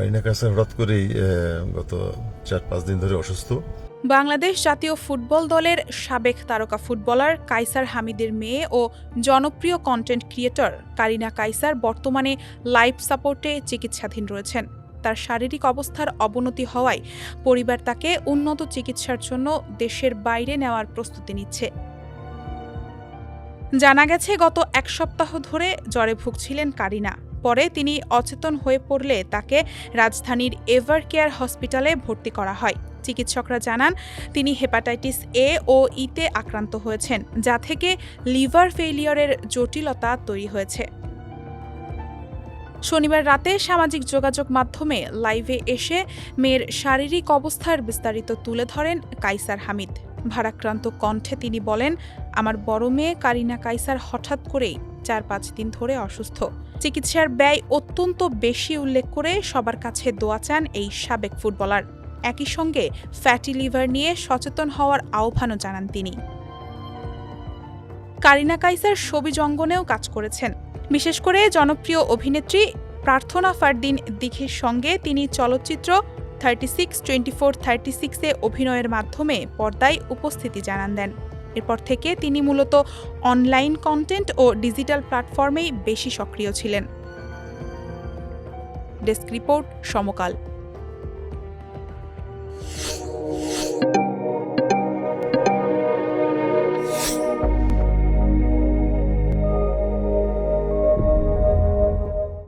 কারিনা কায়সার হঠাৎ করেই গত 4-5 দিন ধরে অসুস্থ। বাংলাদেশ জাতীয় ফুটবল দলের সাবেক তারকা ফুটবলার কায়সার হামিদের মেয়ে ও জনপ্রিয় কন্টেন্ট ক্রিয়েটর কারিনা কায়সার বর্তমানে লাইফ সাপোর্টে চিকিৎসাধীন রয়েছেন। তার শারীরিক অবস্থার অবনতি হওয়ায় পরিবার তাকে উন্নত চিকিৎসার জন্য দেশের বাইরে নেওয়ার প্রস্তুতি নিচ্ছে। জানা গেছে, গত 1 সপ্তাহ ধরে জ্বরে ভুগছিলেন কারিনা। পরে তিনি অচেতন হয়ে পড়লে তাকে রাজধানীর এভার কেয়ার হসপিটালে ভর্তি করা হয়। চিকিৎসকরা জানান, তিনি হেপাটাইটিস এ ও ইতে আক্রান্ত হয়েছেন, যা থেকে লিভার ফেইলিয়রের জটিলতা তৈরি হয়েছে। শনিবার রাতে সামাজিক যোগাযোগ মাধ্যমে লাইভে এসে মেয়ের শারীরিক অবস্থার বিস্তারিত তুলে ধরেন কায়সার হামিদ। ভারাক্রান্ত কণ্ঠে তিনি বলেন, আমার বড় মেয়ে কারিনা কায়সার হঠাৎ করেই 4-5 দিন ধরে অসুস্থ। চিকিৎসার ব্যয় অত্যন্ত বেশি উল্লেখ করে সবার কাছে দোয়া চান এই সাবেক ফুটবলার। একই সঙ্গে ফ্যাটি লিভার নিয়ে সচেতন হওয়ার আহ্বানও জানান তিনি। কারিনা কায়সার ছবি অঙ্গনেও কাজ করেছেন। বিশেষ করে জনপ্রিয় অভিনেত্রী প্রার্থনা ফারদিন দিঘির সঙ্গে তিনি চলচ্চিত্র 36-24-36-এ অভিনয়ের মাধ্যমে পর্দায় উপস্থিতি জানান দেন। এরপর থেকে তিনি মূলত অনলাইন কন্টেন্ট ও ডিজিটাল প্ল্যাটফর্মেই বেশি সক্রিয় ছিলেন। ডেস্ক রিপোর্ট, সমকাল।